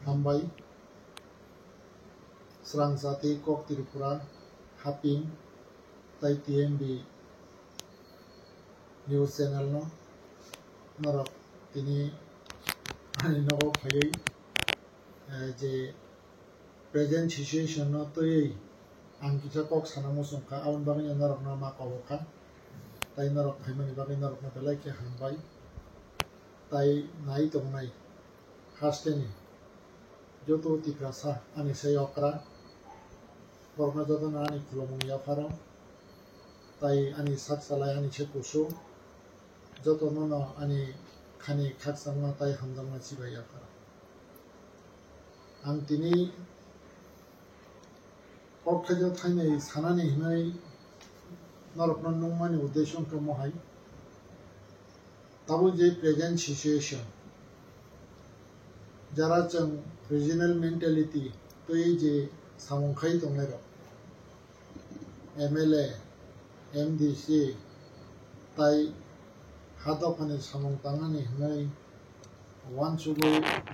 हामबाय स्रांजाति कक त्रिपुरा हापिं ताई टीएमबी न्यूज चैनल नो नरक तिनी नगो फयै जे प्रेजेंट सिचुएशन नो तोयै आं किसा कक साना मुसुंखा आउन बागै नरक नो मा कबखा ताई नरक फाइमानि बागै नरक नो बेलायके हामबाय ताई नाय दंनाय हास्टेनि जोतो तिक्रासा आनि सयकरा बरना जतन आनि खुलमुनिया फारो ताई आनि साकसालाय आनि छेकुसु जतन न आनि खानि खाकसांना ताई हामजांना सिबाया फारो आं तिनि कक्काजो थाइनै सानानि हिनै नरकनो नंमानि उद्देश्य को महाय तब जे प्रेजेंट सिचुएशन जरा जों रिजनल मेंटेलिटी तो ये जे सामंखाई दंनाय एमएलए एमडीसी ताई हादफानि सामं तांनानि हिनै वान सुबु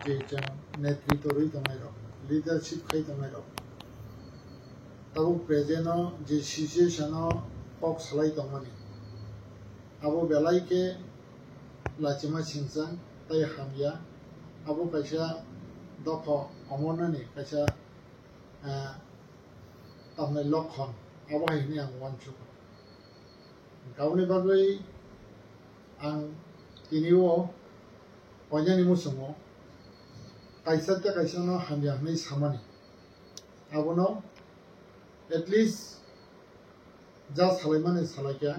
जे जों नेतृत्व दंनाय लीडरशिप खाई दंनाय तब प्रेजेंट जे सिचुएशन कक सलाई दंमानि आबो बेलाय के लाचिमा सिंसा ताई हामिया आबो कैसा दफ अमरनानि कैसा तमने लक्षण आबो हायनि आं वानसु गावनि बागै आं तिनिओ अयनानि मुसुङो कैसा न हामिया हनै सामानि आबोनो एटलिस्ट जा सालायमानि सालायका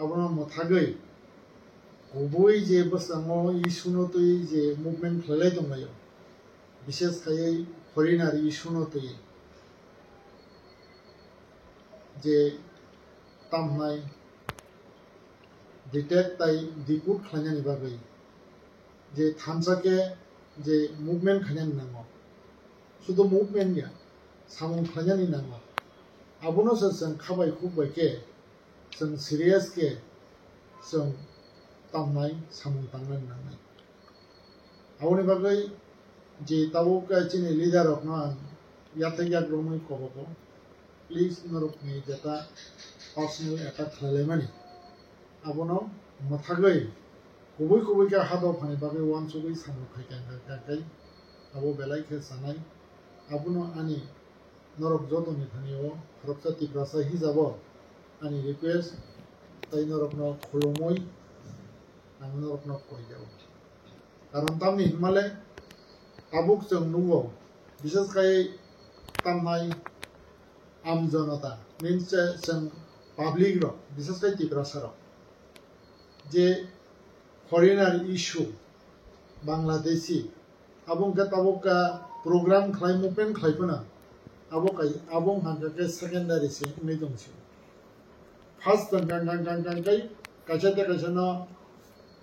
आबोनो मथागै गुबै जे बसाङो इसुनो तै जे मुभमेन्ट खालाय दंनाय विशेष खायै फरेनार इसुनो तै जे तामनाय डिटेक्ट ताई दिकुट खालायनायनि बागै जे थानसाके जे मुभमेन्ट खालायनायनि नांगौ शुद्ध मुभमेन्ट गैया सामं खालायनायनि नांगौ आबोनो जों खाबाय खुबाय के जों सिरियास के जों तामनाय सामं तांनाय नांनाय आवनि बागै जे ताबो काचिनि लीडर ऑफ ना याते याग्रोमै कबको प्लीज नरकनि जेता पर्सनल अटैक खालायमानि आबोनो मथागै गुबै के हादफानि बागै वान सुबै सामं खायखाय आबो बेलाय के सानाय आबोनो आनि नरक जतनि थानियो रक्ता तिग्रासा हिजाबो आनि रिक्वेस्ट ताई नरकनो खुलुमै आं नरकनो कयजाव कारण तामनि हिमाले ताबुक जों नुगो विशेष खायै तामनाय आम जनता मीन्स जों पाब्लिक रो विशेष खायै तिग्रासा रो जे फरेनार इशू बांलादेशी आबुं के ताबुक का प्रोग्राम खालाय मुभमेन्ट खालायफोना आबुं हांगाके सेकेंडारी से नै दंसै फार्स्ट गांगांगांगांगाय कैसा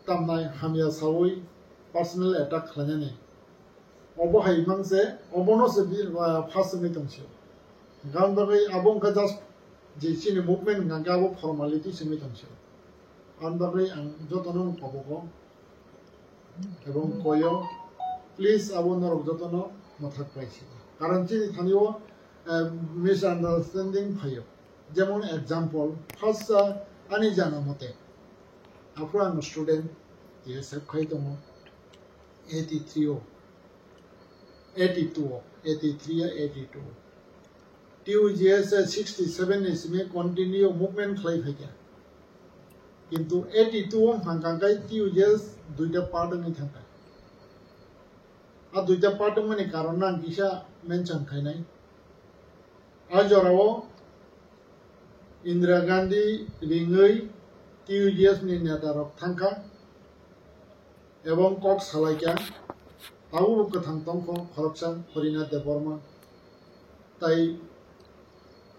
तामनाय हामिया सावै पर्सनल अटैक खालायनानै अबो हायमांसे अबोनो से फार्स्ट नै दंसै गान बागै आबुं का जस्ट जे सिनि मुभमेन्ट गांगाबो फर्मालिटी से नै दंसै आन बागै आं जतनो कबको एवं कयो प्लीज आबो नरक जतनो मथाक पाइछि कारण जे थानियो मिसआंडारस्टैंडिंग फायो जेमन एग्जांपल फार्स्ट आनि जाना मते आफ्रो आं स्टूडेंट टीएसएफ खाय दङ 83 टीयूजीएस 67 इसमें कंटिन्यू मूवमेंट खालाय फैया किंतु 82 हांगांगाय टीयूजीएस दुइटा पार्ट नि थांका आ दुइटा पार्ट माने कारण आं किसा मेंशन खायनाय आजराव इंदिरा गांधी रिङै टीयूजीएस नि नेतारक थांखा एवं कक सालायका ताबो गोथां दंखौ खरकसा हरिनाथ देबबर्मा ताई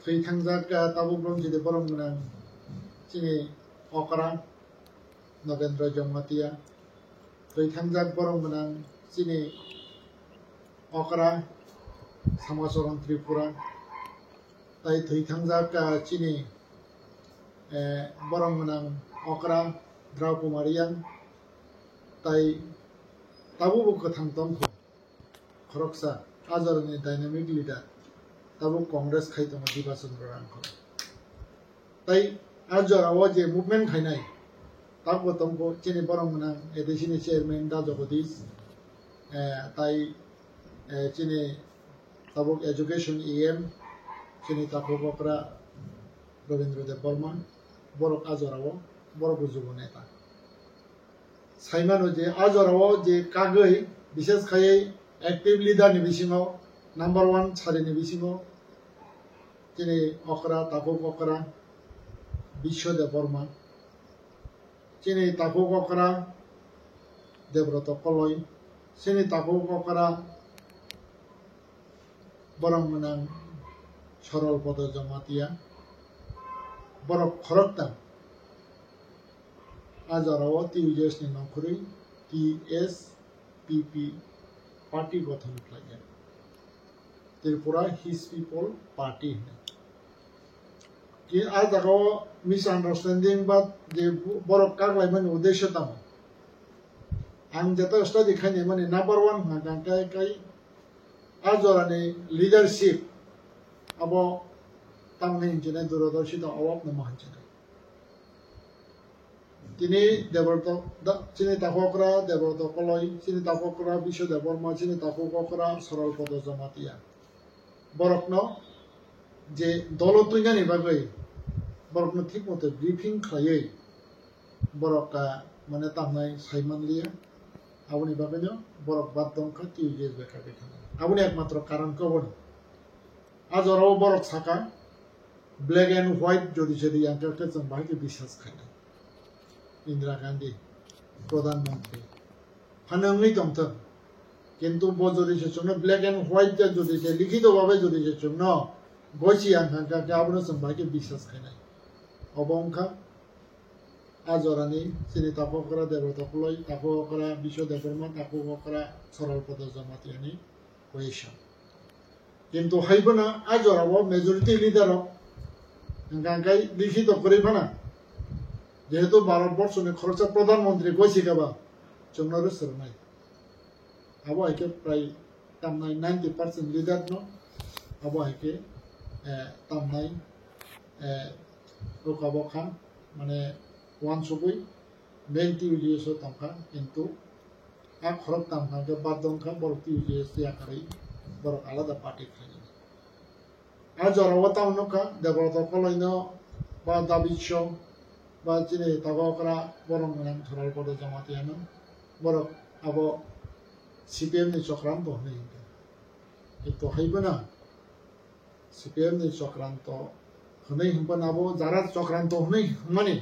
थैथांजाक ताबो ब्रह्मजित बरमगोना चिनि अकरा नरेंद्र जमातिया थैथांजाक बरमगोना चिनि अकरा समाचरण त्रिपुरा ताई थैथांजाक चिनि बरमगोना अकरा द्रौकुमारियान ताई ताबो गोथां दंखौ खरकसा आजरनि डायनामिक लीडर ताबो कांग्रेस खाइतों दिबा चंद्र रांखौ ताई आजराव जे मुभमेंट खाइनाय ताबो तंको चिनि बरंमना एडिशनल चेयरमैन दा जगदीश ताई चिनि ताबो एजुकेशन एम चिनि ताबो बकरा रविंद्र देव बर्मा बरक आजराव बरक जुबो नेता साइमानो जे आजराव जे कागै विशेष खायै एक्टिव लीडर नि बिसिङाव नम्बर 1 सारिनि बिसिङाव चिनि अकरा ताबो बकरा विश्वदेव बर्मा चिनि ताबो बकरा देवव्रत कलय चिनि ताबो बकरा बरंमना सरल पद जमातिया बरक खरकता आजराव टीयूजेस नि नखरै टीएसपीपी पार्टी गठन खालामो त्रिपुरा हिज पीपल पार्टी कि आ जगह मिसआंडरस्टैंडिंग बा जे बरक कागलायमोन उद्देश्य दं आं जत स्टडी खाने माने नंबर 1 हांगांकाय काई आजरानि लीडरशिप अब तांनि जिने दूरदर्शी द अवाब न महनचे तिनी देवव्रत चिनि ताफकरा देवव्रत कलय चिनि ताफकरा विश्वदेव बर्मा चिनि ताफकरा सरल पद जमातिया बरकनो जे दलतुइनानि बागै बरकनो ठीक मते ब्रीफिं खायै बरका माने तामनाय साइमानलिया आबुनि बागैनो बरक बाद दंखा टीयूजेस बेका बेका आबुनि एकमात्र कारण Cubbon आजराव Barak Saka black and white judiciary आंकरके जों बाहाय बिश्वास खायना इंदिरा गांधी प्रधानमंत्री फानंगै दंथों किंतु बजुडिशियरी ब्लैक एंड व्हाइट जुडिशियरी लिखित भावे जुडिशियरी न गयसि आंकरके आबुनो जों बाहाय बिश्वास खायना अबंखा आजरानि चिनि ताफकरा देवव्रत कलय ताफकरा विश्वदेव बर्मा ताफकरा सरल पद जमातियानि क्वेश्चन किंतु हाइबना आजराव मेजॉरिटी लीडर गांगाय लिखित करे फाना जेहेतु भारतवर्षनि खरचा प्रधानमंत्री गयसिगाबा जोंनो सरनाय आबो आइके प्राय तामनाय 90% लीडर न आबो आइके तामनाय रोकाबखा माने वन सुबुई मेन टीयूजेस तंखा किंतु आ खरक तामखा के बाद दंखा बर टीयूजेस या करै बर आलादा पार्टी खायो आजराव तामनखा देवव्रत कलयनो बा दाबिसो बा चिनि तागकरा बरंमना सरल पद जमातियानो बर आबो सीपीएम नि चक्रांत होनै किंतु हाइबना सीपीएम नि चक्रांत होनै हंबनाबो जारा चक्रांत होनै माने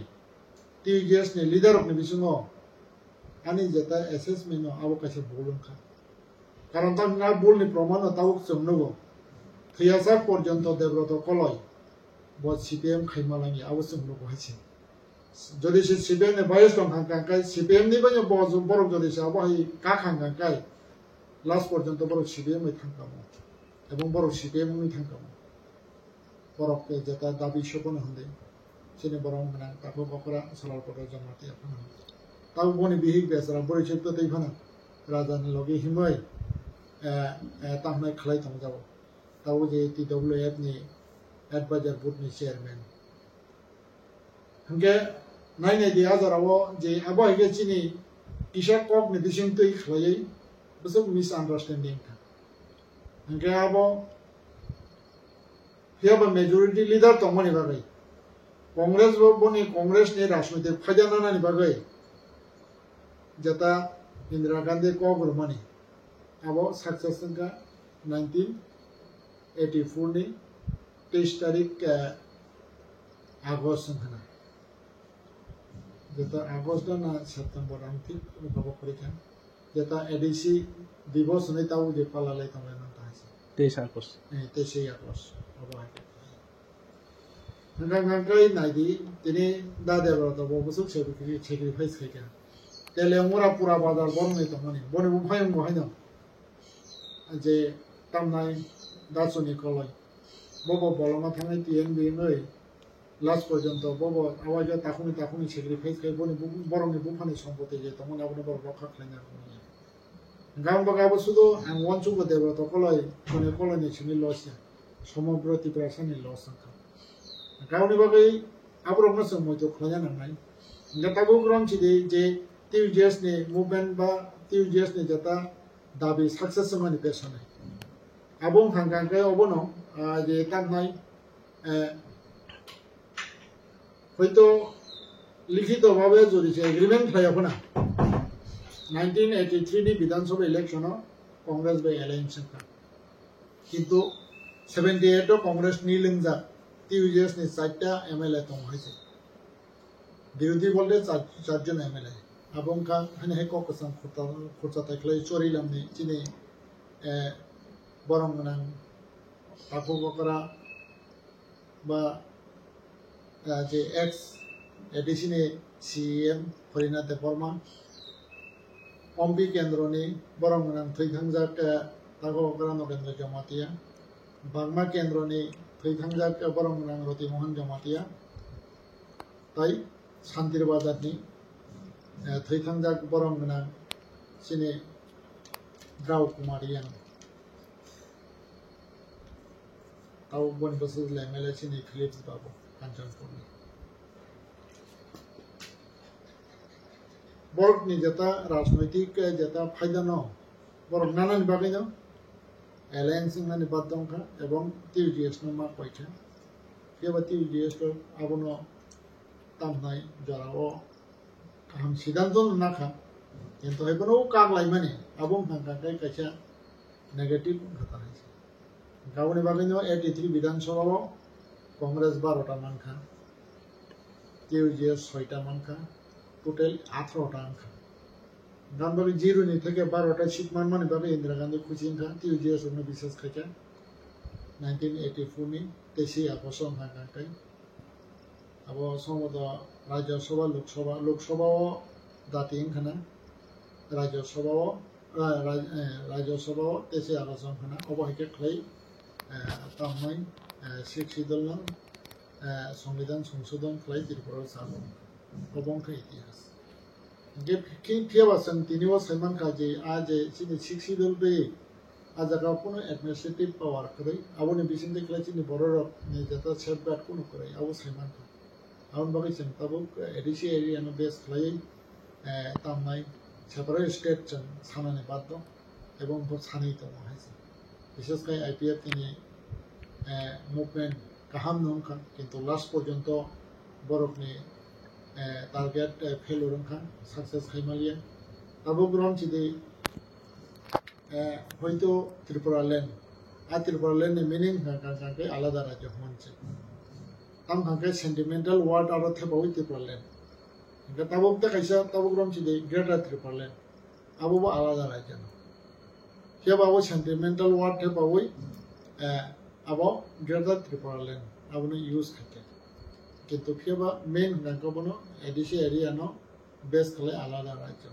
टीयूजेस नि लीडर नि बिसिङाव आनि जेता एसेसमेन्ट आबो कासे बोलनखा कारण तांना बोलनि प्रमाण ताउक जोंनोबो थैयासा पर्यन्त देवव्रत कलय ब सीपीएम खाइमालांनि आबो जोंनोबो हायसे যদি सीपीएम ने बायस दं हांकांकाय सीपीएम नि बने बरक যদি आबो हाय का खांगांकाय लास्ट पर्यन्त बरक सीपीएम नि थांकामो एबं बरक सीपीएम नि थांकामो बरक जेता दाबि सपन हंदे चिनि बरंमना ताको बकरा सरल पद जमातिया फाना ताउ बनि बिहिक बेसरा बरिसे तो दैफाना राजानि लगे हिमै तामनाय खलाय थांजाबो ताउ जे टीडब्ल्यूएफ नि एडवाइजर बोर्ड नि चेयरमैन हंगे नायनाय दे आजराव जे आबो हायके चिनि इशा कक नि बिसिं तै खलायै बसो मिसआंडरस्टैंडिंग था हंगे आबो हियाबो मेजॉरिटी लीडर तंमनि बागै कांग्रेस बनि कांग्रेस नि राजनीतिक फायदानानि बागै जता इंदिरा गांधी कग्रमानि आबो सक्सेस का 1984 नि 23 तारिख आगस्ट होना जता आगस्ट ना सेप्टेम्बर आंति बाबा परीक्षा जता एडीसी दिवस नै ताउ जे पालालै तंगै न तासे 23 आगस्ट बाबा हाके नंगांगाय नायदि दिनै दा देवव्रत बबसु सेक्रिफाइस खायका तेलेंगरा पूरा बाजार बरनै तंगनि बनि बुफायं बहायनो जे तामनाय दासुनि कलय बबो बलमा थांनाय टीएनबी नै लास्ट पर्यन्त बबो आवाज ताखुनि सेक्रिफाइस खाय बनि बरंनि बुफानि सम्पति जे तंगन आबनो बर रखा खायना गांव बगाबो सुदो आं वन चुबो देबो तो कलय कोने कलयनि सिनि लस समग्र त्रिपुरा सानि लस गावनि बागै आब्रमनो जों मयतो खलाया नांनाय गताबो ग्रम छिदि जे टिउजिएस नि मुभमेंट बा टिउजिएस नि जता दाबि सक्सेस मानि पेसने आबुं हांगांगे अबनो जे तामनाय হয়তো লিখিতভাবে জড়িত এগ্রিমেন্ট খাইব না 1983 नि विधानसभा इलेक्शन कांग्रेस बाय एलायंस किंतु 78 कांग्रेस नि लिंजा टीयूजेस नि 4टा एमएलए दं हायसे विरोधी बोलते 4 जन एमएलए आबंका हने हेको कसम खुरता ताइख्लै चोरिलामनि चिनि बरमगनां तापु बकरा बा जे ex additional CM Farina Debbarma अम्बी केंद्रनि बरमगनां थैथांजाक तागोगरा नरेंद्र जमातिया बागमा केंद्रनि थैथांजाक बरमगनां रति मोहन जमातिया ताई शांतिर बाजारनि थैथांजाक बरमगनां सिने द्राव कुमारिया ताव बन बसुल एमएलए सिने फिलिप्स बाबू कांचनपुरनि बरक नि जता राजनैतिक जता फायदा न बरक नानानि बागै न एलायंस नानि बादंखा एवं टीयूजीएस न मा पाइथा केबा टीयूजीएस को आबनो तामनाय जराओ काम सिद्धांत नाखा किंतु हेबनो कागलाय माने आबुं हांगांगाय कायसा नेगेटिव घटा है गावनि बागै न 83 विधानसभा कांग्रेस 12टा मानखा टीयूजीएस 6टा मानखा टोटल 18टा अंखा गानबागै 0 नि থেকে 12टा सीट माने बागै इंदिरा गांधी खुचिंखा टीयूजीएस ने विशेष खायका 1984 नि 23 आगस्ट हांगांगाय अब समद राज्यसभा लोकसभा दातिं खाना राज्यसभा 23 आगस्ट खाना अबहायके खलै तामनाय 6 दल संविधान संशोधन खलै त्रिपुरा सानो अबंखा इतिहास गे फियाबासन तिनिवा सैमान काजे आज सिनि 6 दल बे आजागा कोनो एडमिनिस्ट्रेटिव पावर करे आबोनि बिसिंदे खलै सिनि बररक नि जता सेफगार्ड कोनो करे आबो सैमान आउन बागै जों ताबो एडिसी एरिया नो बेस खलै तामनाय सेपारेट स्टेट जों सानानि बाद दं एवं सानै दं हायसे विशेषकर आईपीएफ नि मुभमेंट गाहाम नंखा किंतु लास्ट पर्यंत बरकनि टारगेट फेल रंखा सक्सेस खाइमालिया ताबो ग्राम छिदि हयतो त्रिपुरा लैंड नि मीनिंग हांगांगाके आलादा राज्य मोनसे ताम हांगे सेंटिमेंटल वर्ड आरो थेबावै त्रिपुरा लैंड ताबो कायसा ताबो ग्राम छिदि ग्रेटर त्रिपुरा लैंड आबो आलादा राज्य केबाबो सेंटिमेंटल वर्ड थेबावै आबो ग्रेटर त्रिपुरा लैंड आबो यूज खाते किंतु केबा मेन हांगांगाबोनो एडिसी एरिया नो बेस खलै आलादा राज्य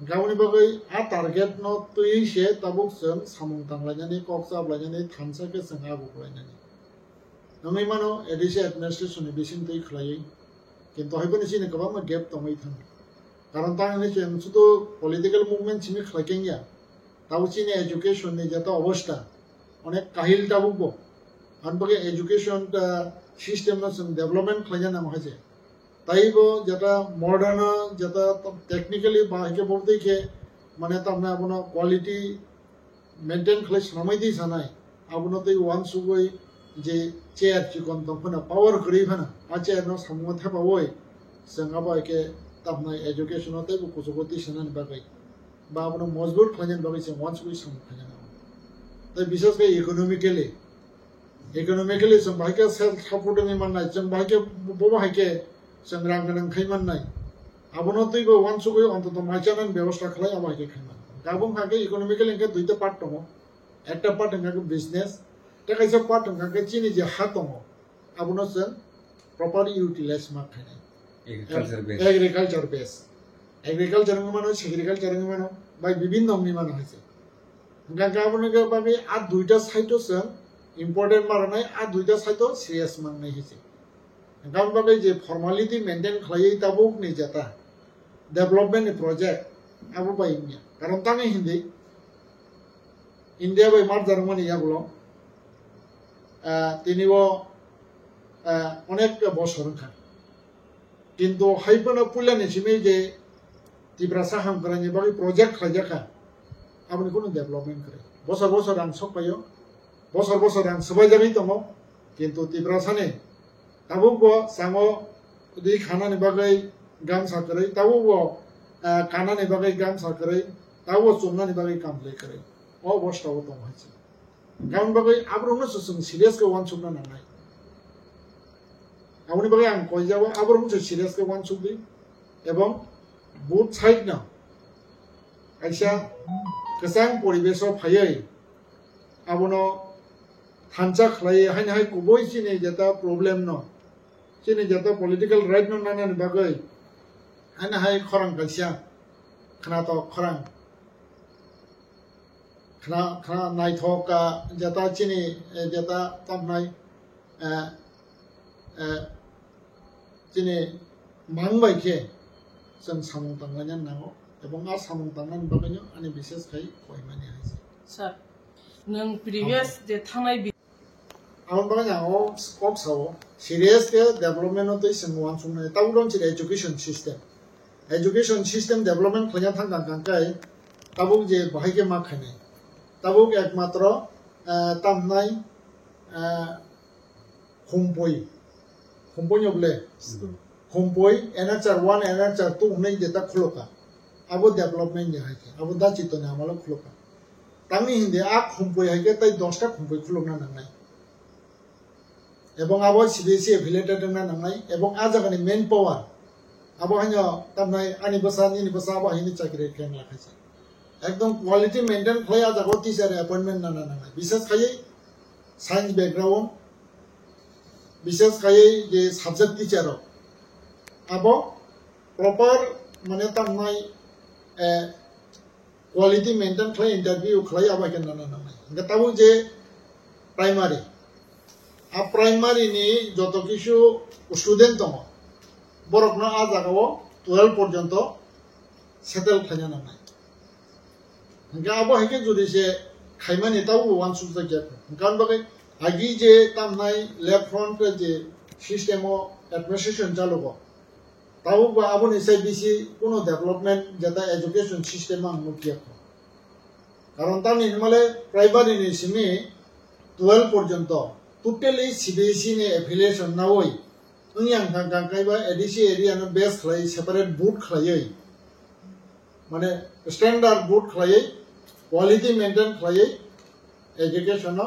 गावनि बागै आ टारगेट नो तुइसे ताबुक जों सामुं तांलायनानै कक्साबलायनानै थानसाके जों आबुखलायनानै नङै मानो एडिसी एडमिनिस्ट्रेशन नि बिसिन तै खलायै किंतु हायबोनि सिनि गोबां गेप दङै थां कारण तांनि जों सुदु पलिटिकल मुभमेंट सिनि खलायकेंया ताउसिनि एजुकेशन नि जता अवस्था अनेक काहिल ताबुकबो आनबागे एजुकेशन सिस्टम न जों डेवलपमेंट खलायना नाम हाजे ताइबो जता मॉडर्न जता टेक्निकली बाहायके बहुतैके माने तामना आबनो क्वालिटी मेंटेन खलाय सनामै सानाय आबनो तै वान सुगै जे चेयर चिकन दंफना पावर गरीबना आ चेयर न सामु थेबावै जों आबाके तामना एजुकेशन तै कुसुगति सनान बागै बा आबनो मजबूत खलायन बागै जों वान सुगै सामु खलायना तै विशेषकै इकोनॉमिकली जों बाहायके सेल्फ सपोर्टिंग माननाय जों बाहायके बबाहायके जों रां गोनां खैमाननाय आबनो तैबो वान सुगै अन्तत माइचानान व्यवस्था खलाय आबाके खैमान गाबों हागे इकोनॉमिकल इनके दुइटा पार्ट दङ एकटा पार्ट हागे बिजनेस ताकायसा पार्ट हागे चिनि जे हा दङ आबनो जों प्रॉपर यूटिलाइज मा खायनाय एग्रीकल्चर बेस एग्रीकल्चर मानो सेग्रीकल्चर मानो बाय विभिन्न नंनि मानो हायसे गाबोनो के बागै आ दुइटा साइटो जों इम्पोर्टेंट मारनाय आ दुइटा साइटो सीरियस माननाय हिसे गाबोनो बागै जे फॉर्मेलिटी मेंटेन खलायै ताबुक नि जता development project abo bai India karon tangi hindi India bai mar Germany yagulo tinibo অনেক বছর খান কিন্তু হাইপনা পুলানি সিমে যে তিব্রাসা হাম করানি বাকি প্রজেক্ট খাজাকা আপনি কোনো ডেভেলপমেন্ট করে বছর বছর রান সব পাইও বছর বছর রান সবাই জানি দङ কিন্তু তিব্রাসানে তাবুবো সামো দি খানানি বাগै গামसा করে তাবুবো কানানি বাগै গামसा করে তাবুবো চুমনানি বাগै কামले করে ও অবস্থাও দङ হচ্ছে গাম বাগै আব্রুনো সুসুম সিরিয়াস কে ওয়ান চুমনা নাंगनाय আপনি বাকি আং কই যাব আবার মুছে সিরিয়াস কে ওয়ান সুবি এবং বুট সাইড না আইসা কেসাং পরিবেশ ফাইयै আবনো থানচা খলাই হাইন হাই কুবই চিনি যেটা প্রবলেম ন চিনি যেটা পলিটিক্যাল রাইট ন নানানি বাগै হাইন হাই খরাং কাইসা খনা তো খরাং খনা খনা নাইথকা যেটা চিনি যেটা তামনাই Jadi mangbai ke जों सामं तांनानै नांगौ এবং আর सामं तांनानै बागैनो आंनि बिसेस खाय कयमानि हायसे सर नों प्रिवियस जे थांनाय आं बागै आं स्कोप साव सिरियास के डेभलपमेन्ट दै जों वान सुंनाय ताउदन सिरि एजुकेशन सिस्टेम डेभलपमेन्ट खया थांगा गांकाय ताबुक जे बाहायके मा खायनाय ताबुक एकमात्र तामनाय Kumpoi nyoble, kumpoi, NHR 1, NHR 2 नहीं देता खुलोका, अब डेवलपमेंट यहाँ है, अब दा चितो ने हमारा खुलोका, तंगी हिंदे आप kumpoi है क्या ताई 10टा kumpoi खुलोना नंगाई, एबंग अब CBSE affiliated नंगाई, एबंग आज अगर मेन पावर, अब हन्या तमनाई आनी बसा अब हिंदी चाकरी कें लाखाई, एकदम क्वालिटी मेंटेन खाई आज अगर टीचर अपॉइंटमेंट नंगाई, विशेष खाई साइंस बैकग्राउंड विशेष खाई जे सब्जेक्ट टीचर अब प्रॉपर माने तमनाय क्वालिटी मेंटेन खाई इंटरव्यू खाई अब के नाना गताबु जे प्राइमरी आ प्राइमरी नि जतो किछु स्टूडेंट दङ बरकनो आ जागाव 12 पर्यंत सेटल खायना नाय हंगा अब हेके जुदि से खायमानि ताउ वान सुजा के गान बगै आगी जे तामनाय लेफ्ट फ्रंट जे सिस्टेम एडमिनिस्ट्रेशन चालुको ताऊ आबो निसाय बिसि कोनो डेभलपमेंट जेता एजुकेशन सिस्टेम आं मुखिया कारण तानि माले प्राइमरी नि सिमी 12 पर्यंत टोटली सीबीएसई ने एफिलिएशन नावै उनियां गांगायबा एडिसि एरिया न बेस खलाय सेपारेट बुट खलायै माने स्टैंडर्ड बुट खलायै क्वालिटी मेंटेन खलायै एजुकेशन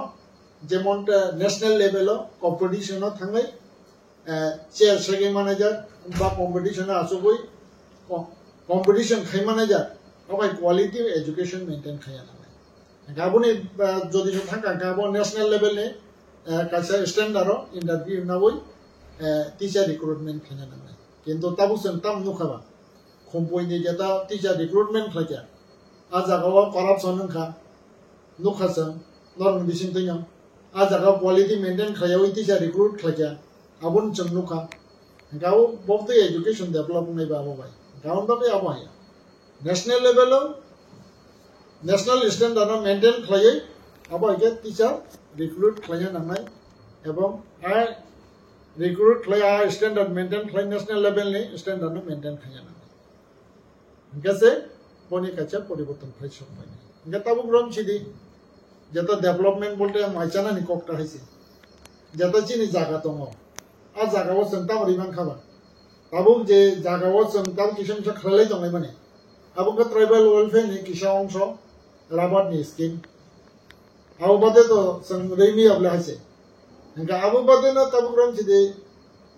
যেমন ন্যাশনাল লেভেল কম্পিটিশন থাঙ্গাই চেয়ার সেকেন্ড ম্যানেজার বা কম্পিটিশন আসবই কম্পিটিশন খাই ম্যানেজার ওই কোয়ালিটি এডুকেশন মেইনটেইন খায়া না গাবনি যদি থাকা গাবো ন্যাশনাল লেভেলে কাছে স্ট্যান্ডার্ড ইন্টারভিউ না বই টিচার রিক্রুটমেন্ট খায়া না কিন্তু তাবুসন তাম নুখাবা খম্পইনি যেটা টিচার রিক্রুটমেন্ট খায়া আজ জাগাও করাপশন নখা নুখাসন নরম দিसिन तैया आ जगह क्वालिटी मेंटेन खायाव टीचर रिक्रूट खाया आबुन चंगनुखा गाव बहुत एजुकेशन डेवलप नहीं बाबो भाई गाव बाके अब आया national level national standard maintain खायै अब आगे टीचर रिक्रूट खाया नांनाय एवं आ रिक्रूट खाया स्टैंडर्ड मेंटेन खाय नेशनल लेवल नि स्टैंडर्ड मेंटेन खाया नांनाय गसे बनि काचा परिवर्तन फाय सबाय गताबु ग्रम छिदि যেটা ডেভেলপমেন্ট বলতে মাইচানা নি ককটা হইছে যেটা চিনি জায়গা দङ आ জায়গাও সন্তা মরিমান খাবা আবু যে জায়গাও সন্তা কিসম সে খালাই দङাই মানে আবুকে ট্রাইবাল ওয়েলফেয়ার নি কিসা অংশ রাবার নি স্কিম আবু বাদে তো সং রেমি অবলা হইছে এঙ্কা আবু বাদে না তাবু গ্রাম চিদে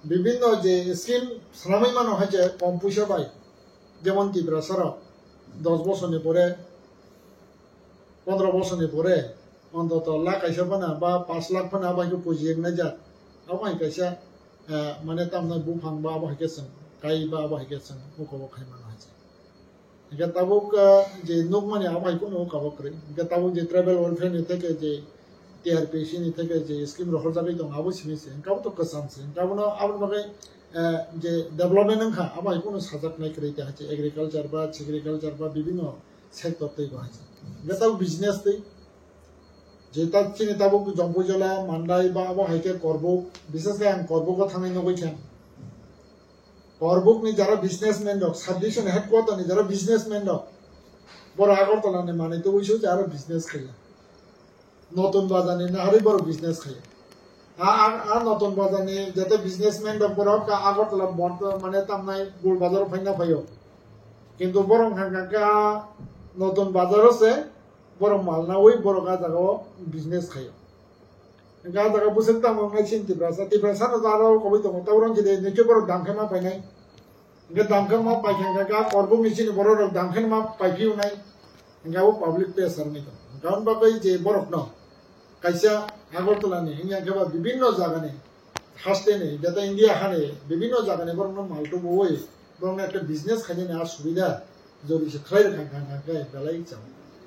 বিভিন্ন যে স্কিম সারামাই মানো হইছে কম পয়সা পাই যেমন তিব্রাসরা 10 বছর পরে 15 বছর পরে অন্তত লাখ আইসা বানা বা 5 লাখ বানা বাইকে পুজিয়ে না যা আবাই কাইসা মানে তামনা বুফাং বা বাহিকেসন কাই বা বাহিকেসন মুখব খাইমান আছে এটা তাবুক যে নোক মানে আবাই কোন কাব করে এটা তাবুক যে ট্রাভেল ওয়েলফেয়ার নি থেকে যে টিআরপিসি নি থেকে যে স্কিম রহল যাবে তো আবু সিমিছে কাব তো কসামছে কাবনো আবু বাকে যে ডেভেলপমেন্ট নখা আবার কোনো সাজাকনাই করিতে আছে এগ্রিকালচার বা সেগ্রিকালচার বা বিভিন্ন সেক্টর তৈরি আছে যেটাও বিজনেস তৈ যেটা চিনি তাবো জম্পুজলা মান্ডাই বা আবার হাইকে করবুক বিশেষ করে আং করবুকও থানাই নগৈছেন করবুক নি যারা বিজনেসম্যান দক সাব ডিভিশন হেডকোয়ার্টার নি যারা বিজনেসম্যান দক বড় আগরতলা মানে তো বইছো যারা বিজনেস খাইয়া নতুন বাজারে না হারি বড় বিজনেস খাইয়া আর নতুন বাজারে যাতে বিজনেসম্যান দক বড় আগরতলা মানে তামনাই গোল বাজার ফাইনা ফাইও কিন্তু বড় খাঙ্কা নতুন বাজার আছে বড় মাল না ওই বড় গা জায়গা বিজনেস খাইও গা জায়গা বুঝে তাম নাই চিন্তি প্রাসা তি প্রাসা না আরো কবি তো তাওরন যদি নিচে বড় দাম খেমা পাইনাই গে দাম খেমা পাইখাঙ্কা গা করব মিছিন বড় দাম খেমা পাইফিউ নাই গাও পাবলিক প্লেসার নি কারণ বাকই যে বরফ ন কাইসা আগরতলা নি হিংয়া কেবা বিভিন্ন জায়গা নে হাসতে নেই যাতে ইন্ডিয়া হানে বিভিন্ন জায়গা নে বরং মালটো বই বরং একটা বিজনেস খাইনে আর সুবিধা যদি সে খাই খাঙ্কা বেলাই চাও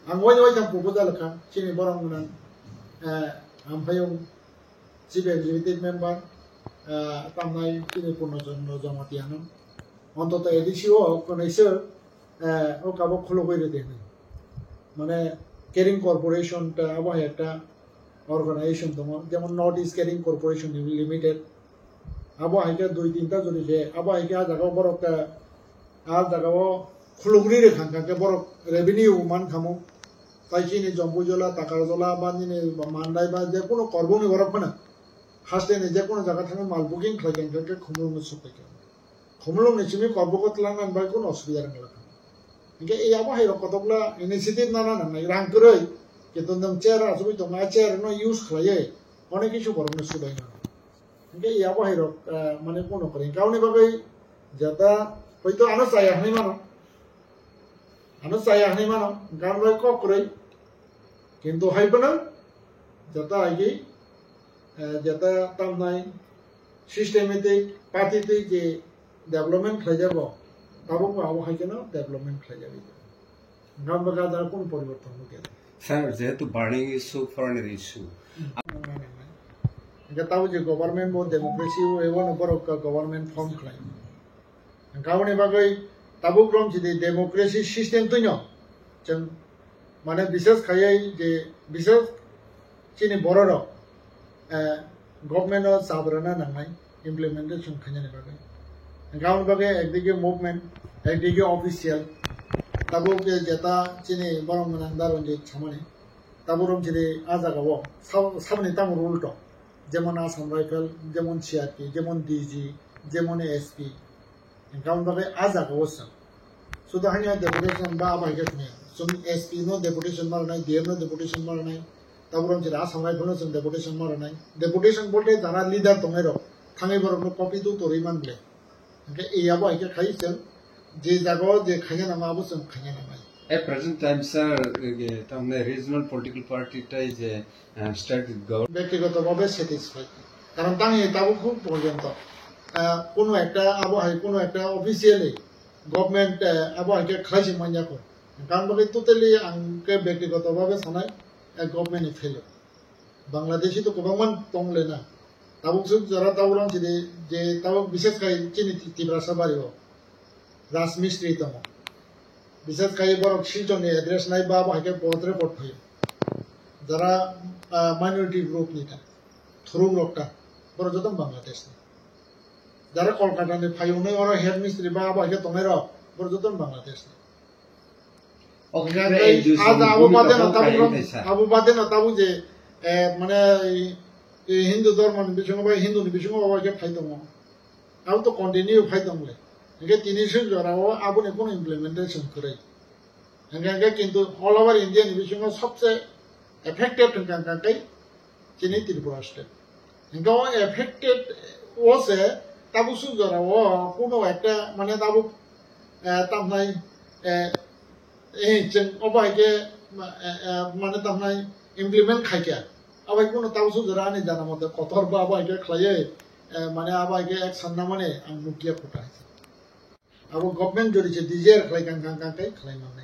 आं वही जम प्रपोजल का चिनी बरं गुना आमफ्राय चिफ एग्जीक्यूटिव मेम्बार तामनाय चिनी पूर्णचन्द्र जमातियानो अन्तत एडिसिओ कनेसो ओ काबो खुलो कइरे देनो माने केरिंग कॉर्पोरेशन ता आबो একটা অর্গানাইজেশন দङ যেমন north east caring corporation limited আবো হাইকা দুই তিনটা যদি যে আবো হাইকা জায়গা বড়টা আর জায়গাও খুলুগুরি রেখাঙ্কাকে বড় রেভিনিউ মান খামো তাই চিনি জম্বুজলা তাকারজলা বা নিনে মান্ডাই বা যে কোনো কর্মনি বরফ না হাসতে যে কোনো জায়গা থেকে মাল বুকিং খাইকে খুমলুং সপাইকে খুমলুং নিচিমি কর্মকত লাঙ্গান বাই কোনো অসুবিধা রাখলা ইনকে এই আবো হাইর কতগুলা ইনিশিয়েটিভ না না না রাং করেই কিন্তু নম চেয়ার আসবি তো মা চেয়ার নো ইউজ খাইয়ে অনেক কিছু বরং সুদাই না ইনকে এই আবো হাইর মানে কোনো করে কাউনি ভাবে যেটা হয়তো আনো চাই আপনি মানো আনো চাই আপনি মানো গান ভাই কক করে কিন্তু হাইবনা যেটা আগে যেটা তামনাই সিস্টেমেটিক পার্টিতে যে ডেভেলপমেন্ট খাই যাব তাবো আবো হাইকে না ডেভেলপমেন্ট খাই যাবে গান বা যার কোন পরিবর্তন হবে স্যার যেহেতু বার্নিং ইস্যু ফরেনের ইস্যু এটা তাও যে গভর্নমেন্ট বো ডেমোক্রেসি এবং উপর গভর্নমেন্ট ফর্ম খাই গাউনি বাগৈ তাবো গ্রম যদি ডেমোক্রেসি সিস্টেম তুই जों माने विशेष खायै जे विशेष चिनि बरर गभर्नमेंट साबराना नांनाय इम्प्लीमेंटेशन खायनि बागै गाउन बागै एकदिके मुभमेंट एकदिके ऑफिशियल ताबो के जेता चिनि बरम नांदारन जे छमाने ताबोरम जेरै आजागाव साबनि तामर उल्ट जेमन आसाम राइफल जेमन सीआरपी जेमन डीजी जेमन एसपी गाउन बागै आजागाव सुदा हानिया डेपुटेशन बा बायगे थने जों एसपी नो डेपुटेशन मारनाय डीएम नो डेपुटेशन मारनाय ताबरम जेरा आसाम राइफल नो जों डेपुटेशन मारनाय डेपुटेशन बोलते जाना लीडर दंनाय र थाङै बरम कपि दु तोरै मानले ओके एयाबो आइके खाइसन जे जागो जे खायना नामा आबो जों खायना नामा at present time sir tamne regional political party tai je start government ব্যক্তিগতভাবে স্যাটিসফাইড কারণ তাঙে তাবো খুব পর্যন্ত কোনো একটা আবো হাই কোনো একটা অফিসিয়ালি गभर्नमेंट अब आगे खाइसे मान्याखौ गान बागै टोटली आंके व्यक्तिगतभावे सानाय गभर्नमेंट फेल बांग्लादेशी तो गोबांमान दंलेना ताबुसु जरा तावरां जे ताव विशेष खाय चिनि तिब्रासा बारियाव राजमिस्ट्रि दङ विशेष खाय बरक सिजननि एड्रेस नाय बा बाहायके पत्र रिपर्ट फैयो जरा माइनरिटी ग्रुप नि था थ्रु रक्ता बर जदम बांग्लादेशनि যারা কলকাতা নে ফাইউনে ওর হেড মিস্ত্রি বা বাকে তোমের বর্জতন বাংলাদেশ আজ আবু বাদে না তাবু যে মানে হিন্দু ধর্ম বিষ্ণু বা হিন্দু বিষ্ণু বাবাকে ফাইদম আবু তো কন্টিনিউ ফাইদমলে একে তিনিশো জরাও আবুনে কোন ইমপ্লিমেন্টেশন করে একে কিন্তু অল ওভার ইন্ডিয়ান বিষ্ণু সবচেয়ে এফেক্টেড কাঙ্কাই চিনি ত্রিপুরা স্টেট একে এফেক্টেড ওসে ताबु सुजराव कोनो একটা মানে ताबु तामनाय जों अबायके माने तामनाय इमप्लिमेंट खायके अबाय कोनो ताबु सुजरा नि जाना मते कथर बा अबायके खायै माने अबायके एक्शन ना माने आं मुकिया फटा अब गभर्नमेंट जरिसे डिजेर खाय कांकांकाय खाय माने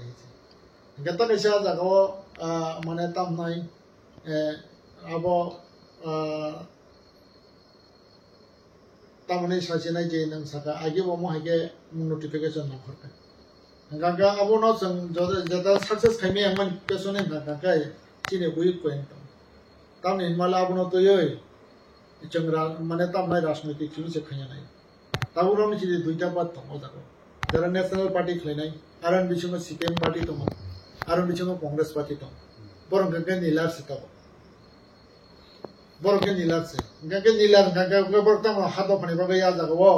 गता कैसा जागाव माने तामनाय अब tamani sasina je nang saka age bo mo hage notification na khorka gaga abono sang jada success khaime amman pesone na gaga chine buik point tamni mala abono to yoi changra mane tamnai rajnaitik chini se khanya nai taburam chide duita bat to odago jara national party khlainai aran bichungo CPM party to aran bichungo congress party to borong gaga nilar sitabo borok ke nilar se gaga nilar gaga borok tam hado phani baga ya jago wo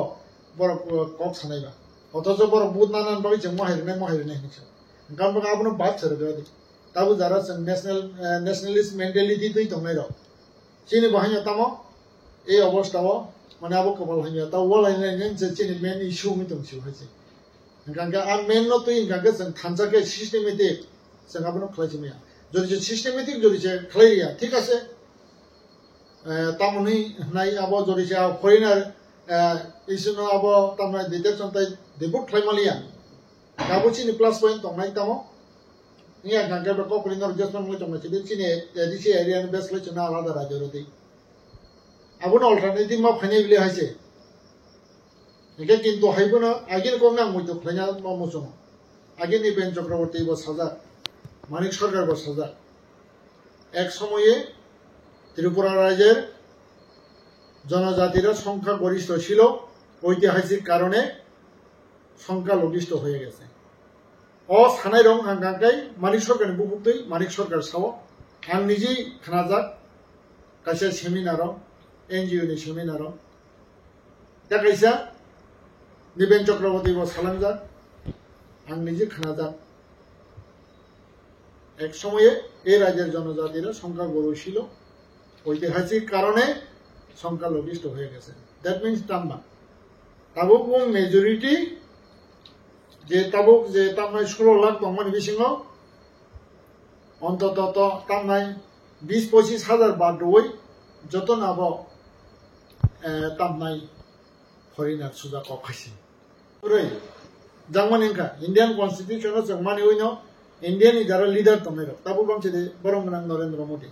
borok kok sanai ba অথচ বড় বহুত নানান ভাবে যে মহির নেই কারণ আপনার বাদ ছেড়ে দেওয়া দিই তাবো যারা ন্যাশনালিস্ট মেন্টালিটি তুই তোমার চিনি বাহিনী তামো এই অবস্থাও মানে আবো কপাল হাইয়া তা ওয়ালাইন যে চিনি মেন ইস্যু মি দংসি হয়েছে গাঙ্গা আর মেন ন তুই গাঙ্গা जों থানজাকে সিস্টেমেটিক जों আপনার খাইছে মিয়া যদি যে সিস্টেমেটিক যদি যে খাইয়া ঠিক আছে তামনি নাই আবো যদি যে ফরেনার ইসুনো আবো তামনা দিদের সন্তাই দেবুক খাইমালিয়া গাবুচিনি প্লাস পয়েন্ট দংনাই তামো নিয়া গাঙ্গা বকো ফরেনার জাজমেন্ট মে দংনা চিনি চিনি এডিসি এরিয়ান বেস লাই চনা আলাদা রাজ্য রদি আবুন অল্টারনেটিভ মা ফাইনাই বিলে হাইছে একে কিন্তু হাইবনা আগের কোনা মইতো ফাইনা মামুসম আগে নিবেন চক্রবর্তী ব সাজা মানিক সরকার ব সাজা এক সময়ে ত্রিপুরা রাজ্যের জনজাতিরা সংখ্যা গরিষ্ঠ ছিল ঐতিহাসিক কারণে সংখ্যালঘিষ্ঠ হয়ে গেছে অ সানাই রং হাঙ্গাঙ্গাই মানিক সরকারनि বুকুতै মানিক সরকার সাও आं নিজেই খানাজাক কাছে সেমিনারও এনজিও नि সেমিনারও दा কাইসা নিবেন চক্রবর্তী ব সালামজাক आं নিজে খানাজাক এক সময়ে এই রাজ্যের জনজাতিরা সংখ্যা গরিষ্ঠ ছিল ঐতিহাসিক কারণে সংখ্যালঘিষ্ঠ হয়ে গেছে দ্যাট মিন্স তাম্বা তাবুক মেজরিটি যে তাবুক যে তামনাই 16 লাখ দংমানি বিসিङ অন্তত তামনাই 20-25 হাজার বাদই যত নাব তামনাই ফরেনার সুজা কখাইছে ওরে জাংমানিনকা ইন্ডিয়ান কনস্টিটিউশন জাংমানি হইনো ইন্ডিয়ান যারা লিডার তমের তাবু বংশে বরংগনাং নরেন্দ্র মোদি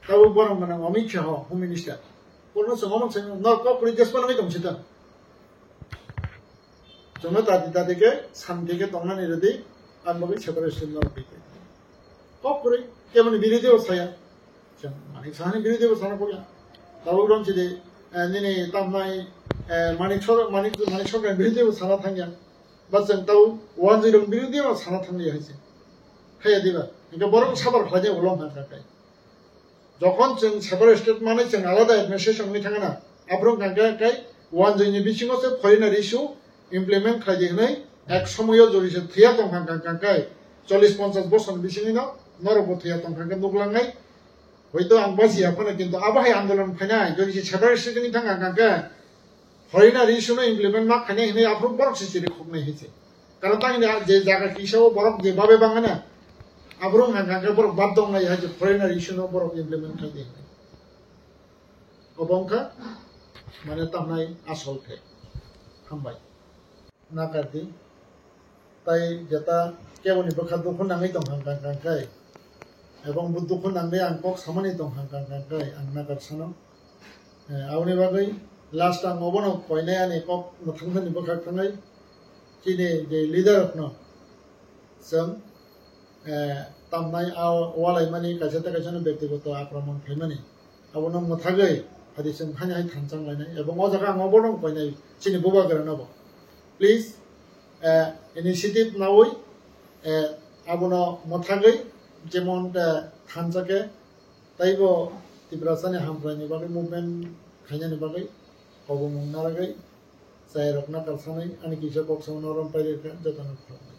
তাবু বরংগনাং অমিত শাহ হোম মিনিস্টার কোন সময় নক পরিজেসপন আমি দংছিতা जोंनो दादिके सानथिके दंनानै रदि आंबो सेपारेशन न बिके कपरे केमन बिरोधियाव साया जों मानिक साहानि बिरोधियाव साना पया दाबो रंसिदे निने तामनाय मानिक सरकार बिरोधियाव साना थांया बा जों ताव वानजिरं बिरोधियाव साना थांया हइसे हाया दिबा इनका बरं साबार खालाय उलम हाकाय যখন जों सेपारेट स्टेट माने जों आलादा एडमिनिस्ट्रेशन नि थाङा ना आब्रं गांगाय वानजिनि बिसिङावसो फरेनार इस्यु इमप्लिमेंट खालामनाय एक समयाव जरिसे थैया दंखांखांखाय 40-50 बोसोर बिसिङैनो नरबो थैया दंखांखां नुगलांनाय हयतो आं बाजिया फने किन्तु आबाहाय आन्दोलन फायनाय जरिसे सेपारेशननि थांखांखांखाय फरेनार इस्युनो इमप्लिमेंट मा खाने हिने आफ्रो बरक सिसिरि खबनाय हिसे कारण तांनि जे जागा किसाव बरक जे बाबे बाङाना आब्रं हांखांखां बरक बाद दंनाय हाजे फरेनार इस्युनो बरक इमप्लिमेंट खालामनाय अबंखा माने तामनाय आसलथे हामबाय नागारदि ताई जेता केवनि बखा दुखु नाङै दंखांखांखाय एबं दुखु नाङै आं कक सामानि दंखांखांखाय आं नागारसानो आवनि बागै लास्ट आं अबनो कयनायानि कक नथांथनि बखा थांनाय किने जे लिडार अपनो जों तामनाय वालायमानि कायसे व्यक्तिगत आक्रमण खालामनानै आवनो मथागै हादिसं हानाय थांचांलायनाय एबं अ जागा आं अबनो कयनाय चिनि बुबागरानाबो प्लीज इनिशिएटिव नावै आबनो मथागै जेमन थानजाके ताइबो तिब्रासानि हामफ्रायनि बागै मुभमेन्ट खायनानि बागै अबो मुंनारागै जाय रखना कालसानै आनि किसा बक्साव नरम पाइरेखा जतन खालामनाय